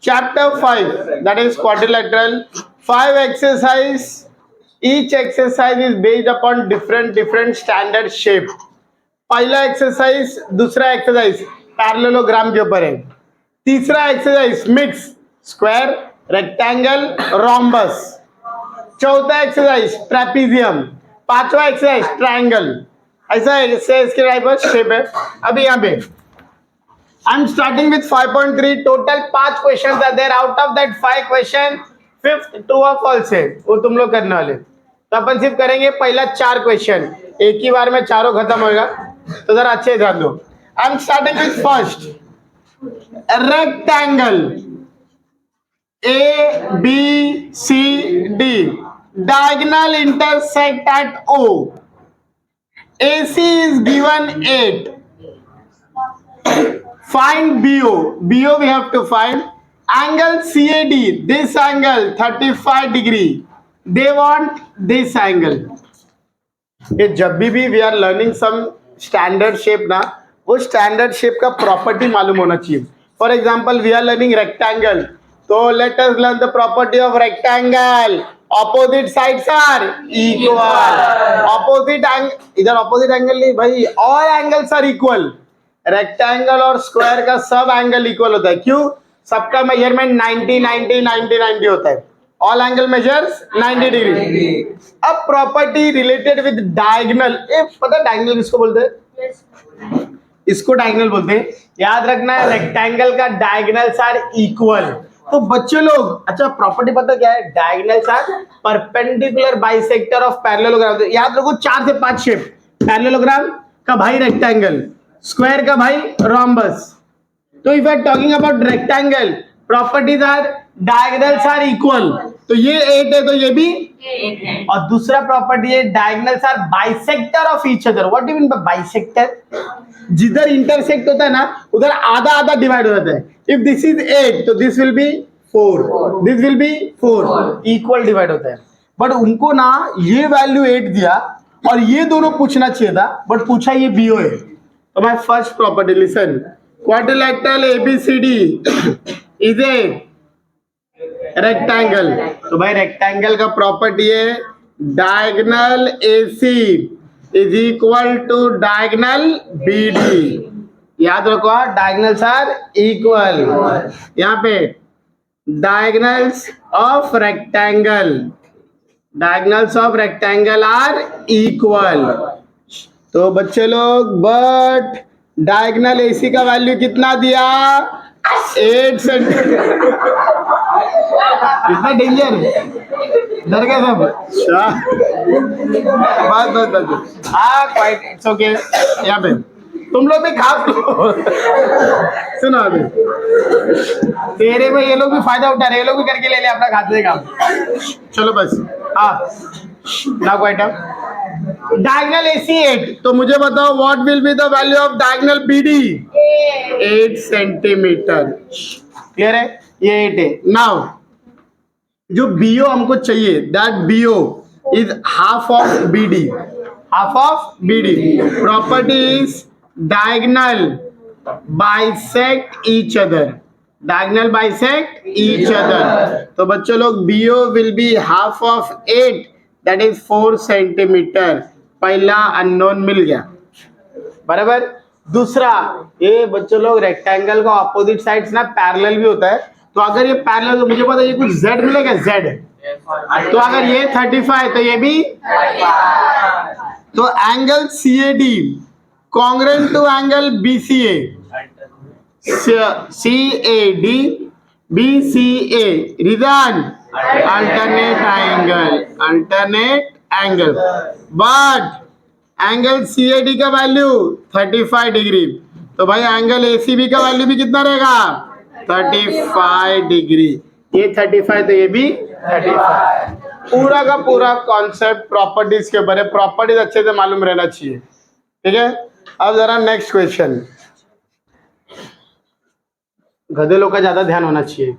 Chapter 5, that is quadrilateral. 5 exercise. Each exercise is based upon different standard shape. पहला exercise, दूसरा exercise parallelogram के ऊपर है, तीसरा exercise mix, square, rectangle, rhombus, चौथा एक्सरसाइज ट्रेपीजियम, पांचवा एक्सरसाइज ट्रायंगल. ऐसा इसके टाइप ऑफ शेप है. अभी यहाँ पे I am starting with 5.3. Total 5 question are there. Out of that 5 question, fifth true और फॉल्स है, वो तुम लोग करने वाले. तो अपन सिर्फ करेंगे पहला 4 क्वेश्चन, एक ही बार में चारों खत्म होगा. तो जरा अच्छे ध्यान दो. आई am starting with first rectangle A B C D, diagonal intersect at O. AC is given 8. Find BO. BO we have to find. Angle CAD, this angle 35 degree. They want this angle. ये जब भी we are learning some standard shape ना, वो standard shape का property मालूम होना चाहिए. For example we are learning rectangle, तो let us learn the property of rectangle. Opposite sides are equal. Opposite angle, इधर ऑपोजिट एंगल नहीं भाई, all angles are equal. Rectangle और स्क्वायर का सब एंगल इक्वल होता है. क्यों? सबका मेजरमेंट 90 90 90 90 होता है. All angle measures 90 degree. अब प्रॉपर्टी रिलेटेड विद डायगोनल. पता डायगोनल किसको बोलते हैं? इसको डायगोनल बोलते हैं. याद रखना है, रेक्टेंगल का डायगोनल्स आर इक्वल. तो बच्चे लोग, अच्छा प्रॉपर्टी पता क्या है? Diagonals are perpendicular bisector of parallelogram. याद रखो 4 से 5 शेप. पैरेललोग्राम का भाई रेक्टेंगल, स्क्वायर का भाई रोम्बस. तो if I talking about rectangle, properties are diagonals are equal. तो ये 8 है, तो ये भी 8 है. और दूसरा प्रॉपर्टी है diagonals are bisector of each other. What do you mean by bisector? जिधर इंटरसेक्ट होता है ना, उधर आधा आधा डिवाइड हो जाता है. इफ दिस इज 8, तो this will be 4, this will be 4, equal divide होता है. बट उनको ना ये वैल्यू 8 दिया और ये दोनों पूछना चाहिए था, बट पूछा ये BO है. तो my first property, listen, quadrilateral ABCD is a rectangle. तो भाई रेक्टेंगल का प्रॉपर्टी है diagonal AC is equal to diagonal BD. याद रखो, डायगोनल्स आर इक्वल. यहाँ पे diagonals of rectangle, diagonals of rectangle are equal. तो बच्चे लोग, बट डायगोनल AC का वैल्यू कितना दिया? 8 सेंटीमीटर. इतना डेंजर, डर गए सब. बस हाँ, क्वाइट, इट्स ओके. यहाँ पे तुम लोग भी खा लो. सुनो, अभी तेरे में ये लोग भी फायदा उठा रहे, ये लोग भी करके ले ले अपना खाते काम. चलो बस. हाँ, ना क्वाइट. Diagonal AC 8. तो मुझे बताओ what will be the value of diagonal BD? 8 centimetre. Clear है? ये 8 है. नाउ जो BO हमको चाहिए, that BO is half of BD. Half of BD. Property is diagonal bisect each other. Diagonal bisect each other. तो बच्चों लोग, BO will be half of 8, that is 4 centimetre. पहला अननोन मिल गया. बराबर. दूसरा, ये बच्चों लोग रेक्टेंगल का ऑपोजिट साइड्स ना पैरेलल भी होता है. तो अगर ये पैरेलल, तो मुझे पता है ये कुछ Z मिलेगा, Z. तो अगर ये 35, तो ये भी. तो angle CAD congruent to angle BCA. CAD BCA reason alternate angle, alternate angle. But angle CAD का वैल्यू 35 डिग्री. तो भाई एंगल ACB का वैल्यू भी कितना रहेगा? 35 डिग्री. ये 35, तो ये भी 35. पूरा का पूरा कॉन्सेप्ट प्रॉपर्टीज के ऊपर है. प्रॉपर्टीज अच्छे से मालूम रहना चाहिए. ठीक है. अब जरा नेक्स्ट क्वेश्चन. गधे लोग का ज्यादा ध्यान होना चाहिए.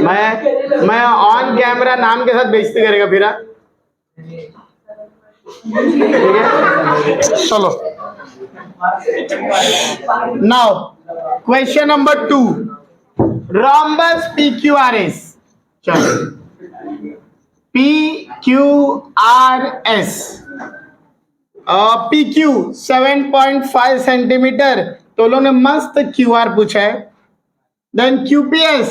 मैं ऑन कैमरा नाम के साथ बेइज्जती करेगा फिर. ठीक है, चलो. Now question number 2. rhombus PQRS. चलो PQRS, PQ 7.5 सेंटीमीटर, तो लोगों ने मस्त QR पूछा है. देन QPS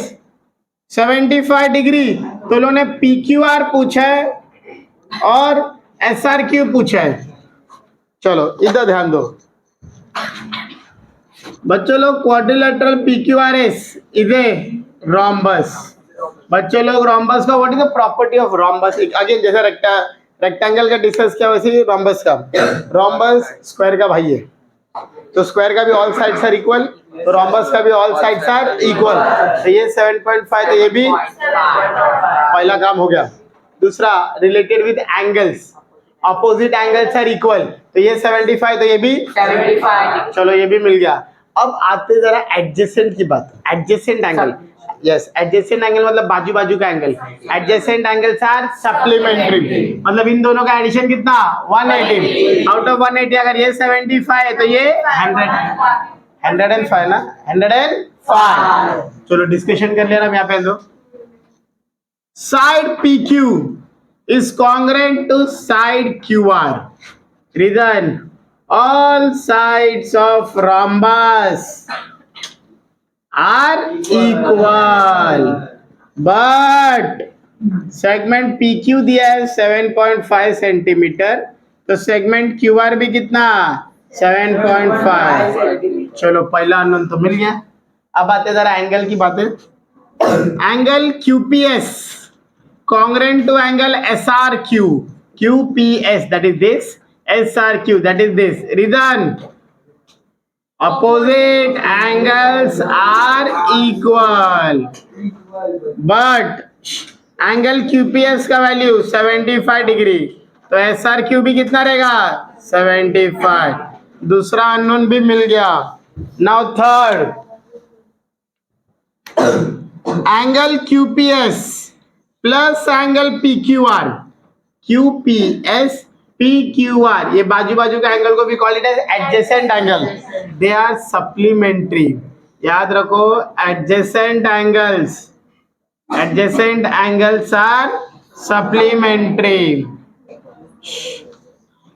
75 डिग्री, तो लोगों ने PQR पूछा है और SRQ पूछा है. चलो इधर ध्यान दो बच्चों लोग. क्वाड्रिलेटरल PQRS इधर रॉम्बस. बच्चों लोग रॉम्बस का what is the property of rhombus? Again जैसे रेक्टेंगल का डिस्कस किया वैसे ही रॉम्बस का. रॉम्बस स्क्वायर का भाई है, तो स्क्वायर का भी ऑल साइड्स आर इक्वल, तो रॉम्बस का भी ऑल साइड्स आर इक्वल. तो ये 7.5, तो ये भी पहला काम हो गया. दूसरा related with angles, opposite angles are equal, तो ये 75, तो ये भी 75. चलो ये भी मिल गया. अब आते जरा एडजेसेंट की बात. Adjacent angle, yes adjacent angle मतलब बाजू बाजू का angle. Adjacent angles are supplementary, मतलब इन दोनों का एडिशन कितना 180. आउट ऑफ 180 अगर ये 75 है तो ये 105 ना, 105. चलो डिस्कशन कर लिया ना यहाँ पे. दो side PQ is congruent to side QR. Reason, all sides of rhombus are equal, but segment PQ दिया है 7.5 सेंटीमीटर, तो segment QR भी कितना 7.5. चलो पहला अननोन तो मिल गया. अब आते जरा एंगल की बातें. Angle QPS congruent to angle SRQ. QPS, that is this. SRQ, that is this. Reason, opposite angles are equal, but angle QPS का वैल्यू 75 डिग्री, तो SRQ भी कितना रहेगा 75. दूसरा अननोन भी मिल गया. Now third, angle QPS plus angle PQR. QPS PQR, ये बाजू बाजू का एंगल को भी call it as adjacent angle. They are supplementary. याद रखो adjacent angles, adjacent angles are supplementary.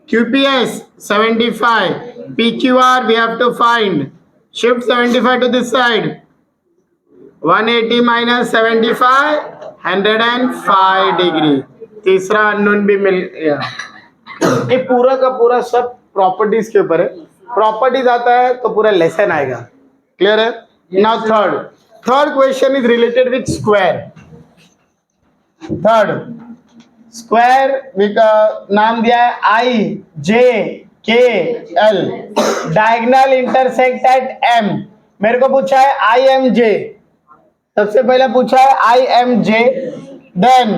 QPS 75, PQR we have to find. Shift 75 to this side. 180 minus 75, 105 degree. तीसरा unknown भी मिल गया. ये पूरा का पूरा सब प्रॉपर्टीज के ऊपर है. प्रॉपर्टीज आता है तो पूरा लेसन आएगा. क्लियर है? Now third question is related with square. Third square का नाम दिया है IJKL. Diagonal intersect at M. मेरे को पूछा है IMJ. सबसे पहले पूछा है IMJ, देन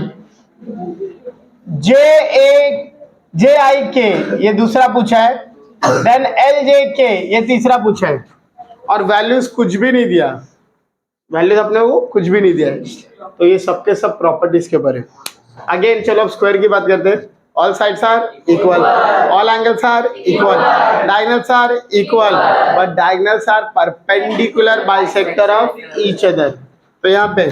JIK ये दूसरा पूछा है, देन LJK ये तीसरा पूछा है, और वैल्यूज कुछ भी नहीं दिया. वैल्यूज अपने को कुछ भी नहीं दिया है. तो ये सबके सब प्रॉपर्टीज के ऊपर है. अगेन चलो अब स्क्वायर की बात करते हैं. All sides are equal, all angles are equal, diagonals are equal, but diagonals are perpendicular bisector of each other. तो यहाँ पे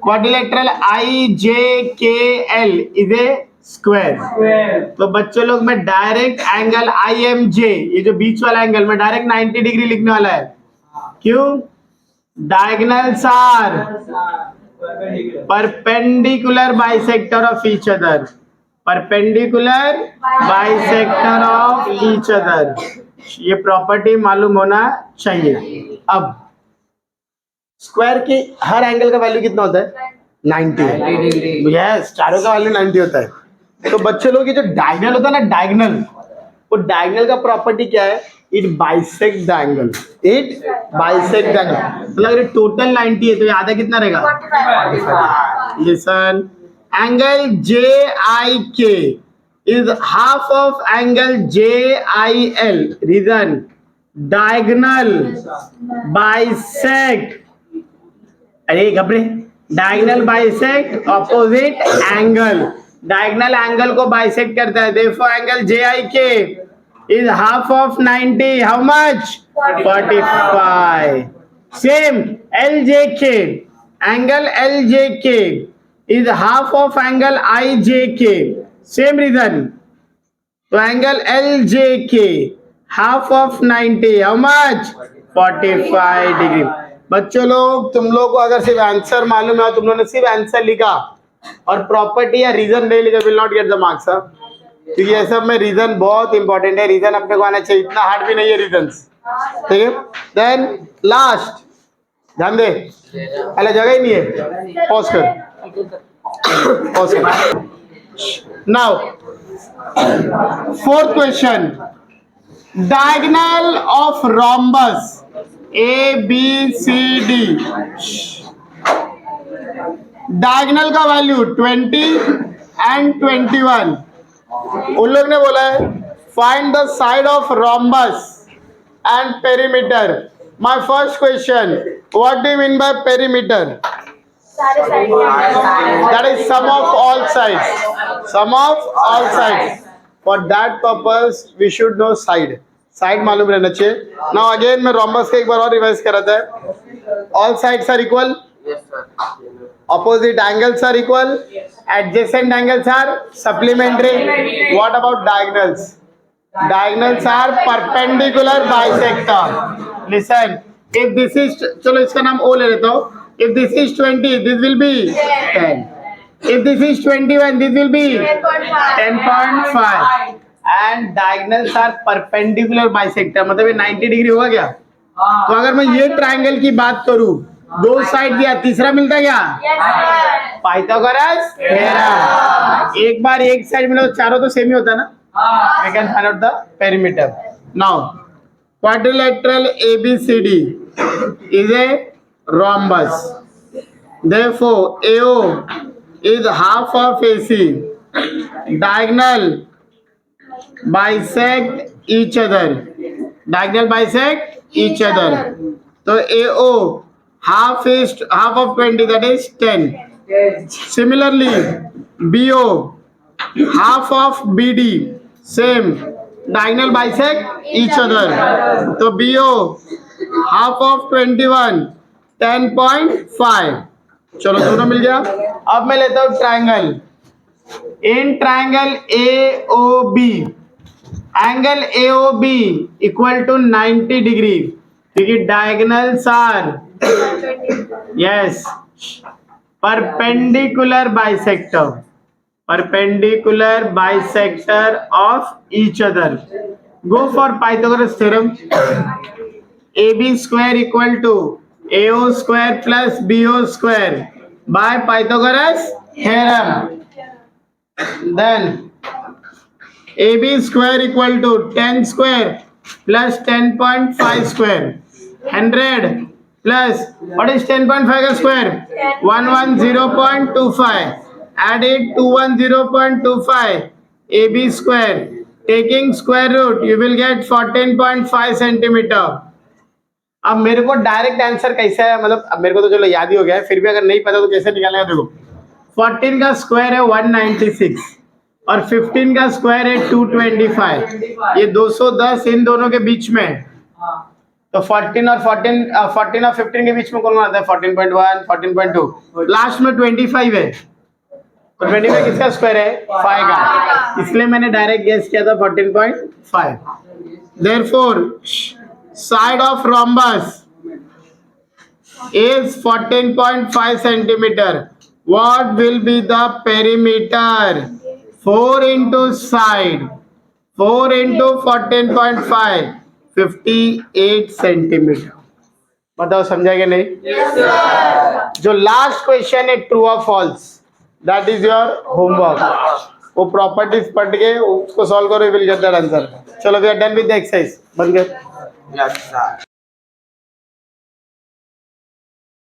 quadrilateral IJKL is a square. तो बच्चों लोग मैं डायरेक्ट एंगल IMJ, ये जो बीच वाला एंगल में डायरेक्ट 90 डिग्री लिखने वाला है. क्यों? Diagonals are perpendicular bisector of each other. Perpendicular bisector of each other. ये प्रॉपर्टी मालूम होना चाहिए. अब स्क्वायर की हर एंगल का वैल्यू कितना होता है 90. यस, चारों का वैल्यू 90 होता है. तो बच्चे लोग ये जो डायगोनल होता है ना, डायगोनल, वो डायगोनल का प्रॉपर्टी क्या है? It bisect the angle. It bisect the angle. मतलब अगर टोटल 90 है तो ये आधा कितना रहेगा 45. Listen, angle JIK is half of angle JIL. Reason, diagonal bisect. अरे घबरे, diagonal bisect opposite angle. Diagonal angle को बाइसेक्ट करता है. देखो angle JIK is half of 90. How much? 45. Same LJK. Angle LJK is half of angle IJK. Same reason. So angle LJK half of 90. How much? 45 degree. बच्चों लोग, तुम लोग को अगर सिर्फ आंसर मालूम है, तुम लोगों ने सिर्फ आंसर लिखा और प्रॉपर्टी या रीजन नहीं लिखा, will not get the marks. क्योंकि ये सब में रीजन बहुत इंपॉर्टेंट है. रीजन अपने को आना चाहिए. इतना हार्ड भी नहीं है रीजन. ठीक है. देन लास्ट, ध्यान दे. अरे जगह ही नहीं है. पॉज कर. पॉज कर. Now fourth question. Diagonal of rhombus ABCD. Diagonal का वैल्यू 20 and 21. उन लोग ने बोला है find the side of rhombus and perimeter. My first question, what do you mean by perimeter? That is sum of all sides. Sum of all sides. For that purpose we should know side. Side मालूम रहना चाहिए. Now again मैं rhombus का एक बार और revise कर रहा था. All sides are equal. Opposite angles are equal. Adjacent angles are supplementary. What about diagonals? Diagonals are perpendicular bisector. Listen. If this is, चलो इसका नाम O ले लेता हूँ. If this is 20, this will be 10. If this is 21, this will be 10.5. And diagonals are perpendicular bisector. मतलब ये 90 degree होगा क्या? तो अगर मैं ये ट्रायंगल की बात करूं, दो साइड दिया, तीसरा मिलता क्या? Pythagoras theorem. एक बार एक साइड मिला तो चारों तो सेम ही होता है ना. We can find out the perimeter. Now, quadrilateral ABCD is a rhombus. Therefore, AO is half of AC. Diagonal bisect each other. Diagonal bisect each other. So AO half of 20, that is 10. Similarly, BO half of BD, same. Diagonal bisect each other. So BO half of 21, 10.5. चलो दोनों मिल गया. अब मैं लेता हूं triangle. In triangle AOB, angle AOB equal to 90 degree, क्योंकि diagonals are yes perpendicular bisector. Perpendicular bisector of each other. Go for Pythagoras theorem. AB square equal to AO square plus BO square by Pythagoras theorem. Then AB square equal to 10 square plus 10.5 square. 100 plus what is 10.5 square? 110.25. Add it 210.25. AB square. Taking square root, you will get 14.5 centimeter. अब मेरे को direct answer कैसा है, मतलब अब मेरे को तो चलो याद ही हो गया है, फिर भी अगर नहीं पता तो कैसे निकालेगा. देखो 14 का स्क्वायर है 196 और 15 का स्क्वायर है 225. ये 210 इन दोनों के बीच में. तो 14 और 15 के बीच में कौन आता है? 14.1, 14.2. लास्ट में 25 है. तो 25 किसका स्क्वायर है? 5 का. इसलिए मैंने डायरेक्ट गेस किया था 14.5. Therefore side of rhombus is 14.5 centimeter. What will be the perimeter? 4 into side, 4 into 14.5, 58 centimeter. बताओ समझा क्या नहीं? Yes, sir. जो लास्ट क्वेश्चन है ट्रू और false, that is your homework. वो प्रॉपर्टीज पढ़ के उसको सॉल्व करो, विल गेट दैट आंसर. चलो we are done with the exercise. बंद कर. Yes, sir.